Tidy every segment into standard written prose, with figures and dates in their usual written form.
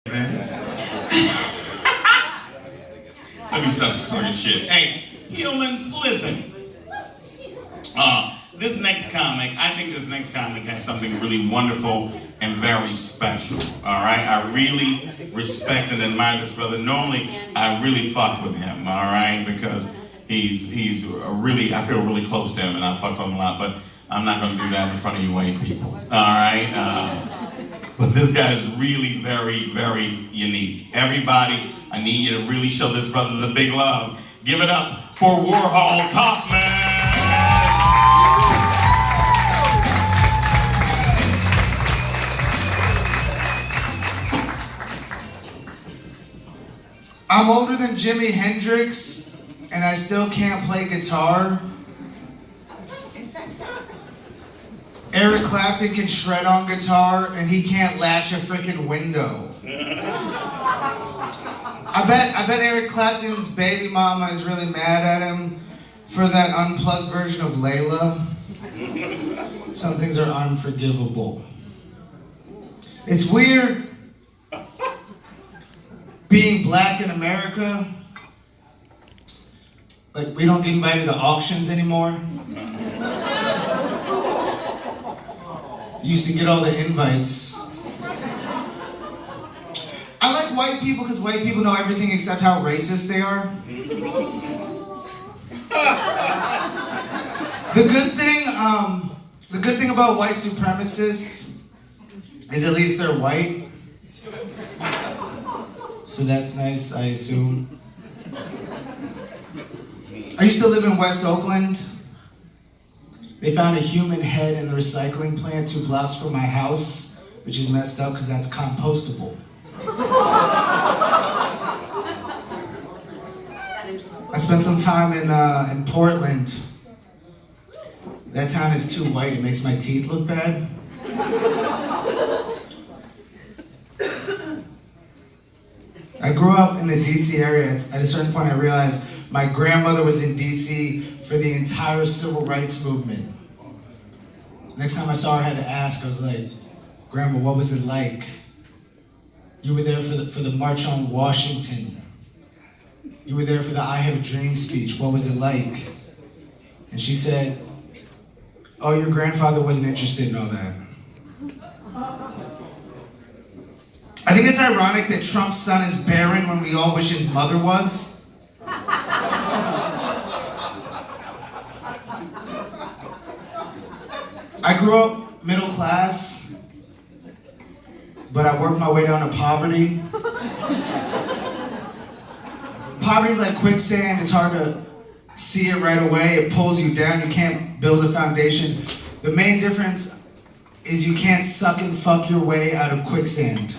Let me stop talking shit. Hey, humans, listen. This next comic, I think this next comic has something really wonderful and very special. All right, I really respect and admire this brother. Normally, I really fuck with him. All right, because he's really, I feel really close to him, and I fuck with him a lot. But I'm not going to do that in front of you white people. All right. But this guy is really very, very unique. Everybody, I need you to really show this brother the big love. Give it up for Warhol Kaufman. I'm older than Jimi Hendrix, and I still can't play guitar. Eric Clapton can shred on guitar, and he can't latch a freaking window. I bet Eric Clapton's baby mama is really mad at him for that unplugged version of Layla. Some things are unforgivable. It's weird being black in America. Like, we don't get invited to auctions anymore. Used to get all the invites. I like white people because white people know everything except how racist they are. The good thing about white supremacists is at least they're white. So that's nice, I assume. I used to live in West Oakland. They found a human head in the recycling plant 2 blocks from my house, which is messed up because that's compostable. I spent some time in Portland. That town is too white, it makes my teeth look bad. I grew up in the DC area. At a certain point I realized my grandmother was in DC for the entire civil rights movement. Next time I saw her, I had to ask, I was like, Grandma, what was it like? You were there for the March on Washington. You were there for the I Have a Dream speech. What was it like? And she said, oh, your grandfather wasn't interested in all that. I think it's ironic that Trump's son is barren when we all wish his mother was. I grew up middle class, but I worked my way down to poverty. Poverty's like quicksand. It's hard to see it right away. It pulls you down. You can't build a foundation. The main difference is you can't suck and fuck your way out of quicksand.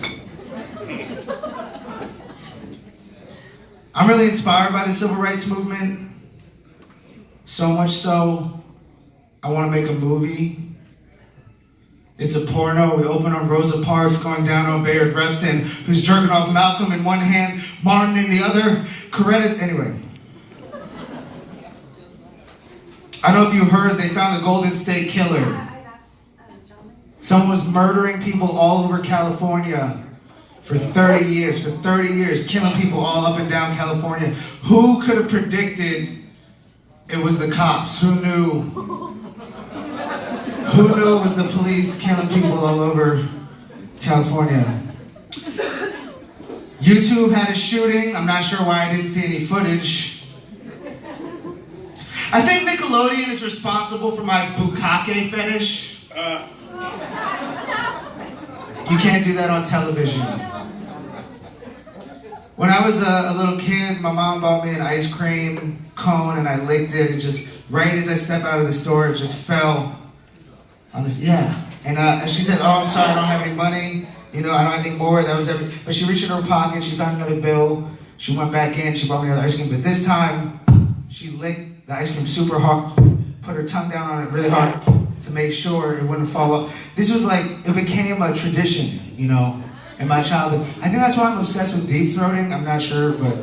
I'm really inspired by the civil rights movement. So much so, I want to make a movie. It's a porno. We open on Rosa Parks going down on Bayard Rustin, who's jerking off Malcolm in one hand, Martin in the other, Coretta's, anyway. I don't know if you heard, they found the Golden State Killer. Someone was murdering people all over California for 30 years, killing people all up and down California. Who could have predicted it was the cops? Who knew? Who knew it was the police killing people all over California? YouTube had a shooting. I'm not sure why I didn't see any footage. I think Nickelodeon is responsible for my bukkake fetish. You can't do that on television. When I was a little kid, my mom bought me an ice cream cone and I licked it. It just, right as I stepped out of the store, it just fell on this, yeah. And she said, oh, I'm sorry, I don't have any money. You know, I don't have any more. That was everything. But she reached in her pocket, she found another bill. She went back in, she bought me another ice cream. But this time, she licked the ice cream super hard, put her tongue down on it really hard to make sure it wouldn't fall off. This was like, it became a tradition, you know, in my childhood. I think that's why I'm obsessed with deep throating. I'm not sure, but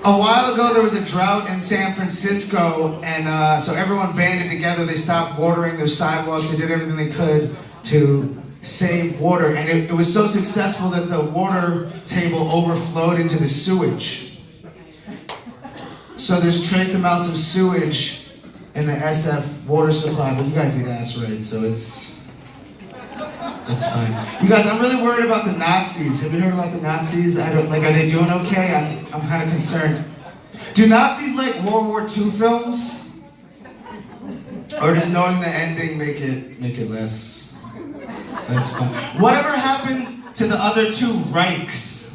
a while ago there was a drought in San Francisco, and so everyone banded together. They stopped watering their sidewalks. They did everything they could to save water, and it was so successful that the water table overflowed into the sewage. So there's trace amounts of sewage in the SF water supply, but you guys eat ass right, so it's fine. You guys, I'm really worried about the Nazis. Have you heard about the Nazis? Are they doing okay? I'm kind of concerned. Do Nazis like World War II films? Or does knowing the ending make it less fun? Whatever happened to the other two Reichs?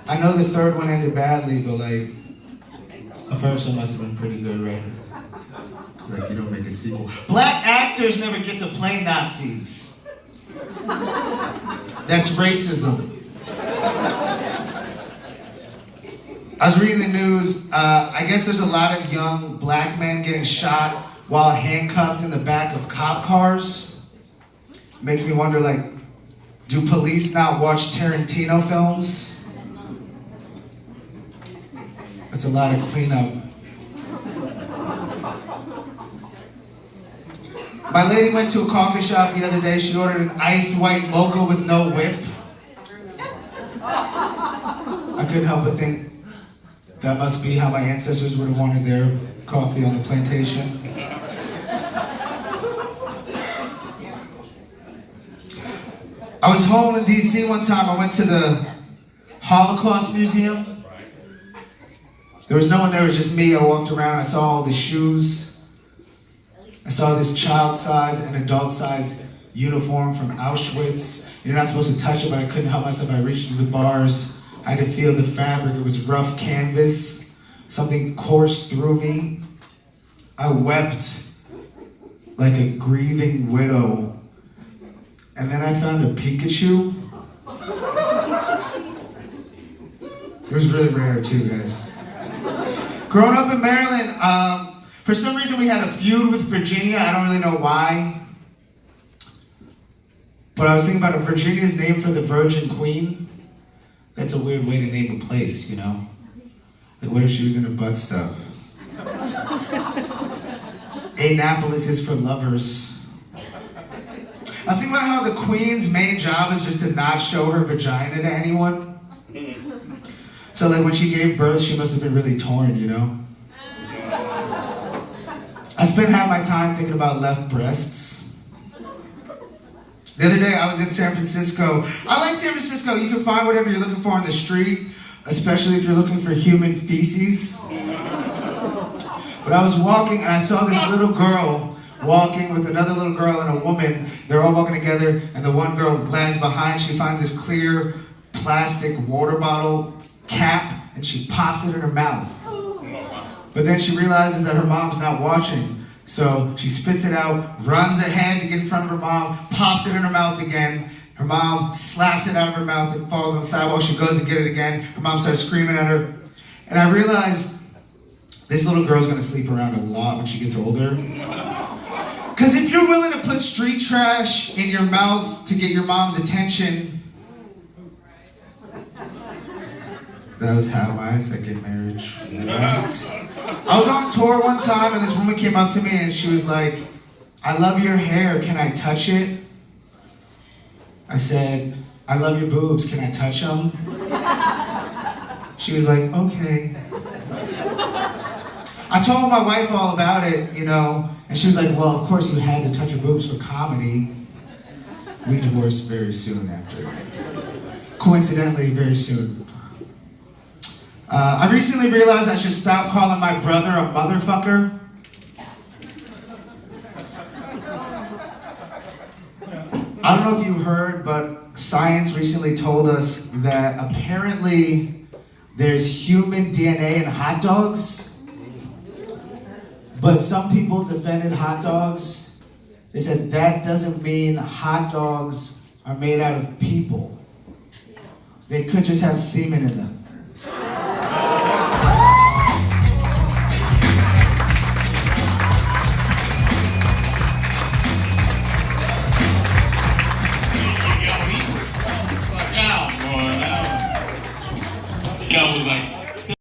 I know the third one ended badly, but like, the first one must have been pretty good, right? It's like you don't make a sequel. Black actors never get to play Nazis. That's racism. I was reading the news. I guess there's a lot of young black men getting shot while handcuffed in the back of cop cars. Makes me wonder, like, do police not watch Tarantino films? It's a lot of cleanup. My lady went to a coffee shop the other day. She ordered an iced white mocha with no whip. I couldn't help but think, that must be how my ancestors would have wanted their coffee on the plantation. I was home in DC one time. I went to the Holocaust Museum. There was no one there, it was just me. I walked around, I saw all the shoes. I saw this child-size and adult-size uniform from Auschwitz. You're not supposed to touch it, but I couldn't help myself. I reached through the bars. I had to feel the fabric. It was rough canvas. Something coursed through me. I wept like a grieving widow. And then I found a Pikachu. It was really rare too, guys. Growing up in Maryland, for some reason we had a feud with Virginia. I don't really know why. But I was thinking about it. Virginia's named for the Virgin Queen. That's a weird way to name a place, you know? Like, what if she was into butt stuff? Annapolis is for lovers. I was thinking about how the Queen's main job is just to not show her vagina to anyone. So, like, when she gave birth, she must have been really torn, you know? I spent half my time thinking about left breasts. The other day, I was in San Francisco. I like San Francisco. You can find whatever you're looking for on the street, especially if you're looking for human feces. But I was walking, and I saw this little girl walking with another little girl and a woman. They're all walking together, and the one girl lags behind. She finds this clear plastic water bottle cap, and she pops it in her mouth. But then she realizes that her mom's not watching. So she spits it out, runs ahead to get in front of her mom, pops it in her mouth again. Her mom slaps it out of her mouth, it falls on the sidewalk. She goes to get it again. Her mom starts screaming at her. And I realized this little girl's gonna sleep around a lot when she gets older. Because if you're willing to put street trash in your mouth to get your mom's attention, that was how my second marriage went. I was on tour one time and this woman came up to me and she was like, "I love your hair, can I touch it?" I said, "I love your boobs, can I touch them?" She was like, "Okay." I told my wife all about it, you know, and she was like, "Well, of course you had to touch your boobs for comedy." We divorced very soon after. Coincidentally, very soon. I recently realized I should stop calling my brother a motherfucker. I don't know if you heard, but science recently told us that apparently there's human DNA in hot dogs. But some people defended hot dogs. They said that doesn't mean hot dogs are made out of people. They could just have semen in them.